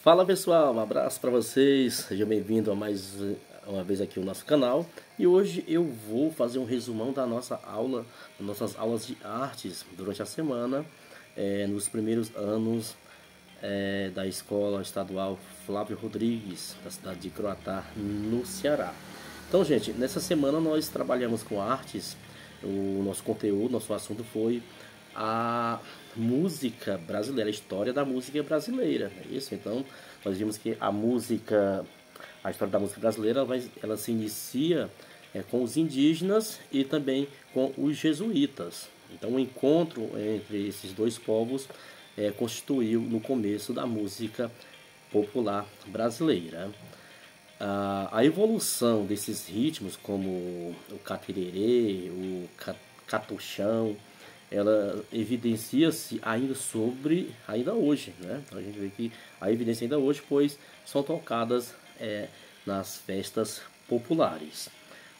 Fala pessoal, um abraço para vocês, seja bem-vindo a mais uma vez aqui no nosso canal. E hoje eu vou fazer um resumão da nossa aula, das nossas aulas de artes durante a semana, nos primeiros anos da Escola Estadual Flávio Rodrigues, da cidade de Croatá, no Ceará. Então, gente, nessa semana nós trabalhamos com artes. O nosso conteúdo, nosso assunto foi a música brasileira, a história da música brasileira, é isso? Então, nós vimos que a história da música brasileira, ela se inicia com os indígenas e também com os jesuítas. Então, o encontro entre esses dois povos constituiu no começo da música popular brasileira. A evolução desses ritmos, como o catirerê, o catuchão, ela evidencia-se ainda hoje, né? A gente vê que a evidência ainda hoje, pois são tocadas nas festas populares.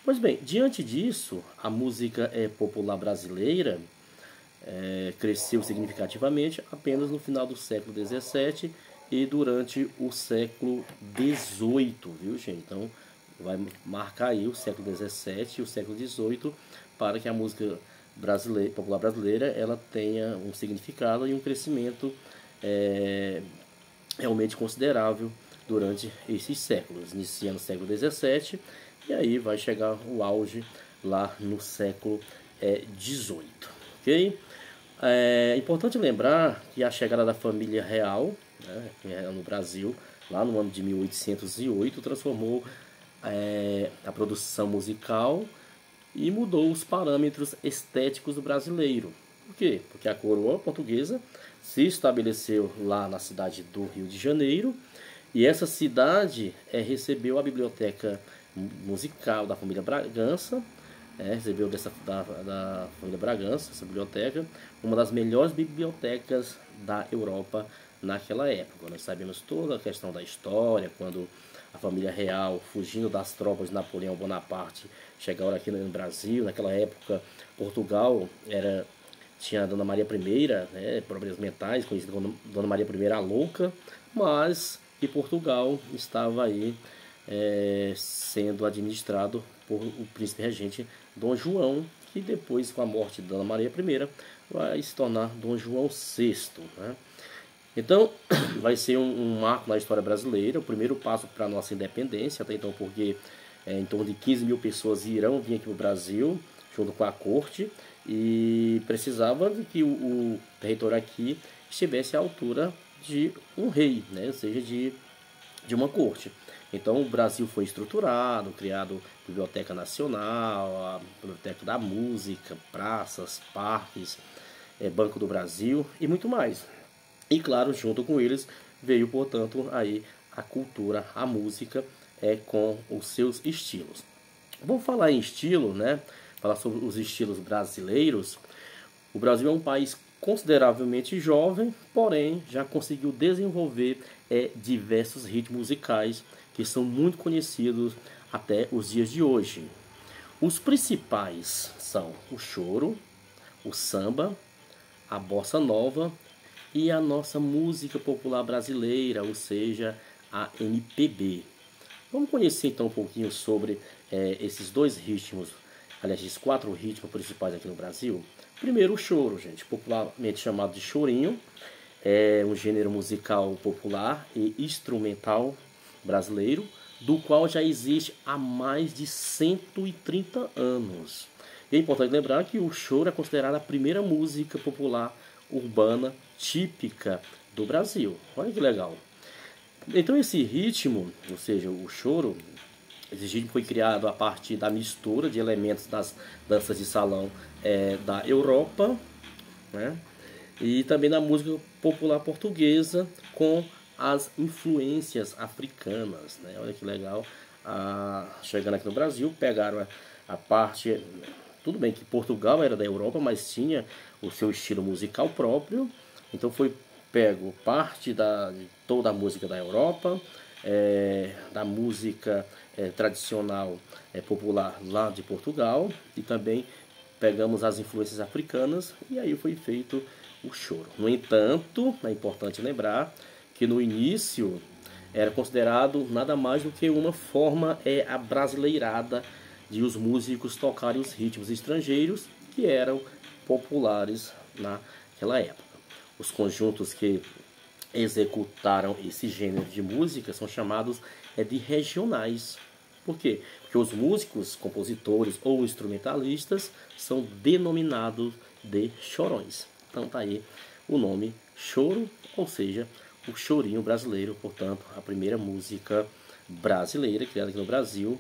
Pois bem, diante disso, a música popular brasileira cresceu significativamente apenas no final do século XVII e durante o século XVIII, viu, gente? Então, vai marcar aí o século XVII e o século XVIII para que a música popular brasileira ela tenha um significado e um crescimento realmente considerável durante esses séculos, iniciando no século XVII e aí vai chegar o auge lá no século XVIII, ok? É importante lembrar que a chegada da família real, né, no Brasil, lá no ano de 1808, transformou a produção musical e mudou os parâmetros estéticos do brasileiro. Por quê? Porque a coroa portuguesa se estabeleceu lá na cidade do Rio de Janeiro e essa cidade recebeu a biblioteca musical da família Bragança, recebeu da família Bragança, essa biblioteca, uma das melhores bibliotecas da Europa naquela época. Nós sabemos toda a questão da história, quando a família real, fugindo das tropas de Napoleão Bonaparte, chegaram aqui no Brasil. Naquela época, Portugal tinha a Dona Maria I, né, problemas mentais, conhecida como Dona Maria I a Louca, mas que Portugal estava aí sendo administrado por o príncipe regente Dom João, que depois, com a morte de Dona Maria I, vai se tornar Dom João VI, né? Então, vai ser um marco na história brasileira, o primeiro passo para a nossa independência, até então, porque em torno de 15 mil pessoas irão vir aqui para o Brasil, junto com a corte, e precisava de que o território aqui estivesse à altura de um rei, né? Ou seja, de uma corte. Então, o Brasil foi estruturado, criado Biblioteca Nacional, a Biblioteca da Música, praças, parques, Banco do Brasil e muito mais. E claro, junto com eles veio, portanto, aí a cultura, a música com os seus estilos. Vamos falar em estilo, né? Falar sobre os estilos brasileiros. O Brasil é um país consideravelmente jovem, porém já conseguiu desenvolver diversos ritmos musicais que são muito conhecidos até os dias de hoje. Os principais são o choro, o samba, a bossa nova e a nossa música popular brasileira, ou seja, a MPB. Vamos conhecer então um pouquinho sobre esses dois ritmos, aliás, esses 4 ritmos principais aqui no Brasil. Primeiro, o choro, gente, popularmente chamado de chorinho, é um gênero musical popular e instrumental brasileiro, do qual já existe há mais de 130 anos. E é importante lembrar que o choro é considerado a primeira música popular urbana típica do Brasil. Olha que legal. Então esse ritmo, ou seja, o choro, esse ritmo foi criado a partir da mistura de elementos das danças de salão da Europa, né? E também da música popular portuguesa com as influências africanas, né? Olha que legal. Chegando aqui no Brasil, pegaram a parte... Tudo bem que Portugal era da Europa, mas tinha o seu estilo musical próprio. Então foi pego parte de toda a música da Europa, da música tradicional popular lá de Portugal, e também pegamos as influências africanas e aí foi feito o choro. No entanto, é importante lembrar que no início era considerado nada mais do que uma forma abrasileirada de os músicos tocarem os ritmos estrangeiros que eram populares naquela época. Os conjuntos que executaram esse gênero de música são chamados de regionais. Por quê? Porque os músicos, compositores ou instrumentalistas são denominados de chorões. Então tá aí o nome choro, ou seja, o chorinho brasileiro. Portanto, a primeira música brasileira criada aqui no Brasil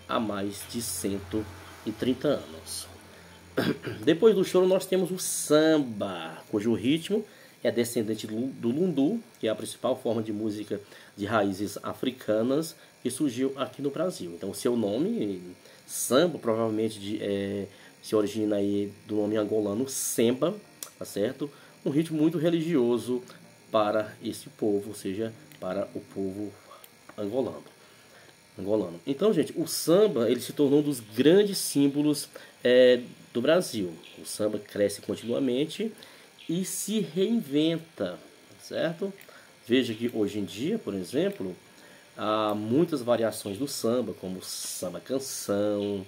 há mais de 130 anos. Depois do choro nós temos o samba, cujo ritmo é descendente do lundu, que é a principal forma de música de raízes africanas que surgiu aqui no Brasil. Então, o seu nome, samba, provavelmente se origina aí do nome angolano semba, tá certo? Um ritmo muito religioso para esse povo, ou seja, para o povo angolano. Então, gente, o samba ele se tornou um dos grandes símbolos do Brasil. O samba cresce continuamente e se reinventa, certo? Veja que hoje em dia, por exemplo, há muitas variações do samba, como o samba canção,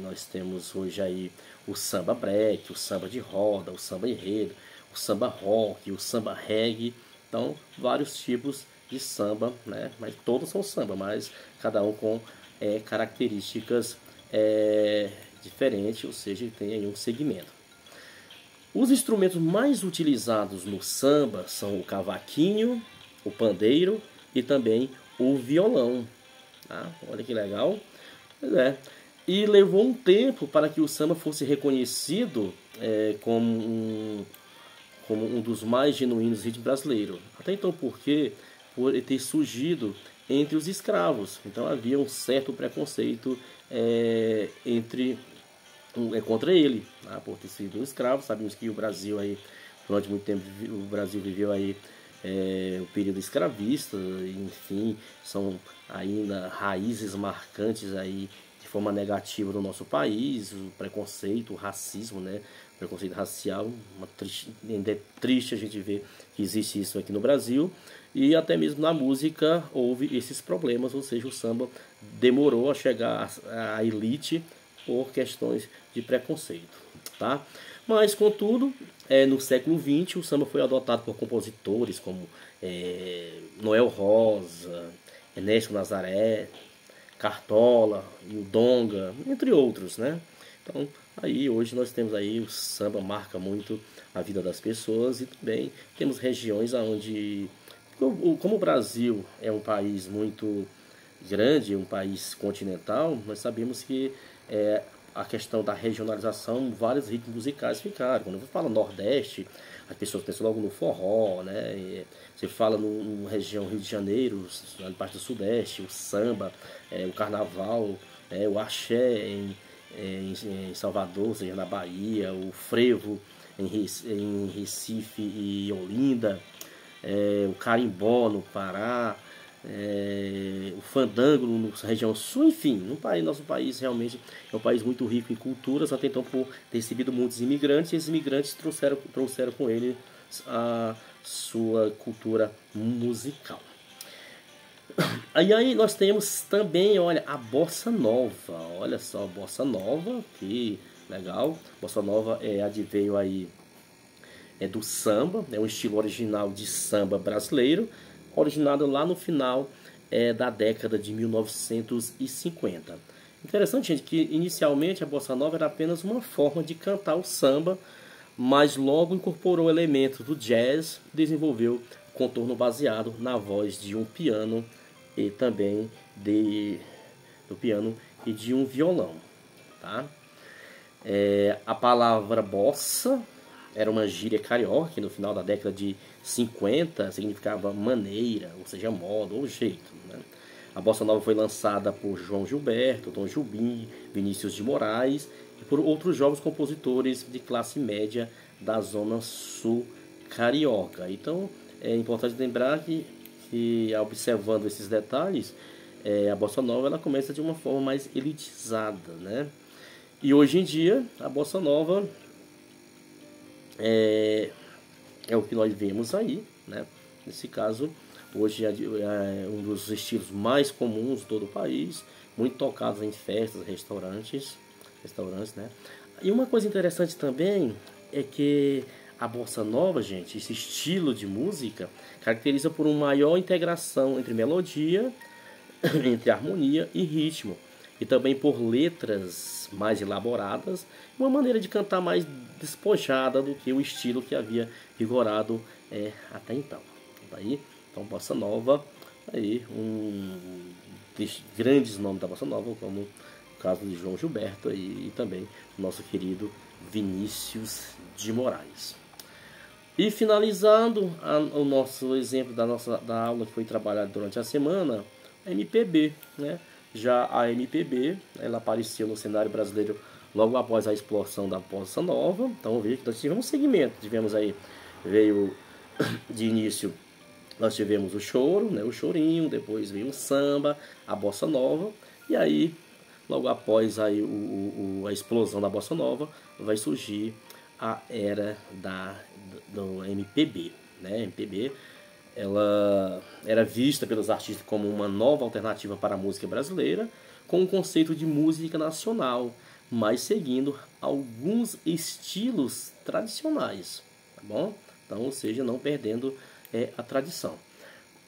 nós temos hoje aí o samba break, o samba de roda, o samba enredo, o samba rock, o samba reggae. Então, vários tipos de samba, né? Mas todos são samba, mas cada um com características diferentes, ou seja, tem aí um segmento. Os instrumentos mais utilizados no samba são o cavaquinho, o pandeiro e também o violão. Tá? Olha que legal. E levou um tempo para que o samba fosse reconhecido como um dos mais genuínos ritmos brasileiros. Até então, por ele ter surgido entre os escravos. Então havia um certo preconceito contra ele, tá? Por ter sido um escravo. Sabemos que o Brasil aí, durante muito tempo, o Brasil viveu aí o período escravista, enfim, são ainda raízes marcantes aí de forma negativa do nosso país, o preconceito, o racismo, né? O preconceito racial, ainda é triste a gente ver que existe isso aqui no Brasil. E até mesmo na música houve esses problemas, ou seja, o samba demorou a chegar à elite por questões de preconceito, tá? Mas, contudo, no século XX, o samba foi adotado por compositores como Noel Rosa, Ernesto Nazaré, Cartola e o Donga, entre outros, né? Então, aí hoje nós temos aí o samba marca muito a vida das pessoas e também temos regiões onde, como o Brasil é um país muito grande, um país continental, nós sabemos que a questão da regionalização, vários ritmos musicais ficaram. Quando você fala Nordeste, as pessoas pensam logo no forró, né? E você fala no região Rio de Janeiro, na parte do Sudeste, o samba, o carnaval, o axé em Salvador, ou seja, na Bahia, o frevo em Recife e Olinda, o carimbó no Pará, o fandango na região sul, enfim, nosso país realmente é um país muito rico em culturas, até então por ter recebido muitos imigrantes, e esses imigrantes trouxeram com eles a sua cultura musical. Aí nós temos também, olha, a Bossa Nova. Olha só, a Bossa Nova, que legal. Bossa Nova adveio aí do samba, é um estilo original de samba brasileiro, originado lá no final da década de 1950. Interessante, gente, que inicialmente a Bossa Nova era apenas uma forma de cantar o samba, mas logo incorporou elementos do jazz, desenvolveu contorno baseado na voz de um piano e também do piano e de um violão, tá? A palavra bossa era uma gíria carioca que no final da década de 50 significava maneira, ou seja, modo ou jeito, né? A Bossa Nova foi lançada por João Gilberto, Tom Jobim, Vinícius de Moraes e por outros jovens compositores de classe média da zona sul carioca. Então é importante lembrar que observando esses detalhes, a Bossa Nova ela começa de uma forma mais elitizada, né? E hoje em dia a Bossa Nova é o que nós vemos aí, né? Nesse caso, hoje é um dos estilos mais comuns de todo o país, muito tocados em festas, restaurantes, né? E uma coisa interessante também é que a bossa nova, gente, esse estilo de música, caracteriza por uma maior integração entre melodia, entre harmonia e ritmo, e também por letras mais elaboradas, uma maneira de cantar mais despojada do que o estilo que havia vigorado até então. Daí, então, bossa nova, aí um dos grandes nomes da bossa nova, como o caso de João Gilberto e também o nosso querido Vinícius de Moraes. E finalizando o nosso exemplo da aula que foi trabalhada durante a semana, a MPB, né? Já a MPB, ela apareceu no cenário brasileiro logo após a explosão da bossa nova. Então veja que nós tivemos um segmento, veio de início, nós tivemos o choro, né? O chorinho, depois veio o samba, a bossa nova, e aí logo após aí a explosão da bossa nova vai surgir a era do MPB, né? A MPB, ela era vista pelos artistas como uma nova alternativa para a música brasileira, com o conceito de música nacional, mas seguindo alguns estilos tradicionais, tá bom? Então, ou seja, não perdendo a tradição.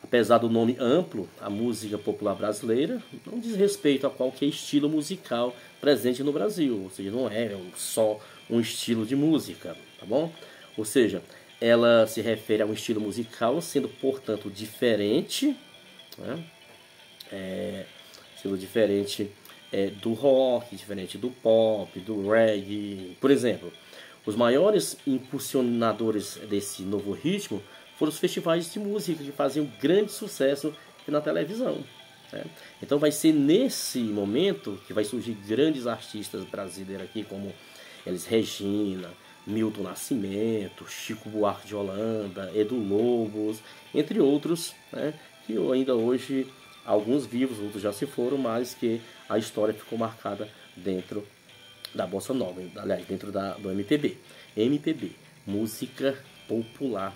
Apesar do nome amplo, a música popular brasileira não diz respeito a qualquer estilo musical presente no Brasil, ou seja, não é só um estilo de música, tá bom? Ou seja, ela se refere a um estilo musical, sendo, portanto, diferente, né? Sendo diferente do rock, diferente do pop, do reggae. Por exemplo, os maiores impulsionadores desse novo ritmo foram os festivais de música, que faziam grande sucesso na televisão, né? Então vai ser nesse momento que vai surgir grandes artistas brasileiros aqui, como Elis Regina, Milton Nascimento, Chico Buarque de Holanda, Edu Lobos, entre outros, né? Que ainda hoje, alguns vivos, outros já se foram, mas que a história ficou marcada dentro da bossa nova, aliás, dentro do MPB. MPB, música popular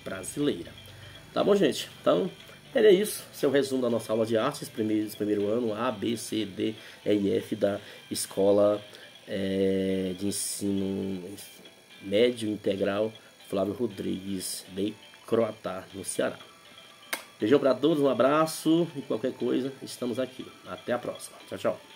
brasileira. Tá bom, gente? Então, era isso. Esse é o resumo da nossa aula de artes, primeiro ano, A, B, C, D, E e F da Escola de Ensino Médio Integral Flávio Rodrigues de Croatá, no Ceará. Beijão para todos, um abraço e qualquer coisa, estamos aqui. Até a próxima. Tchau, tchau.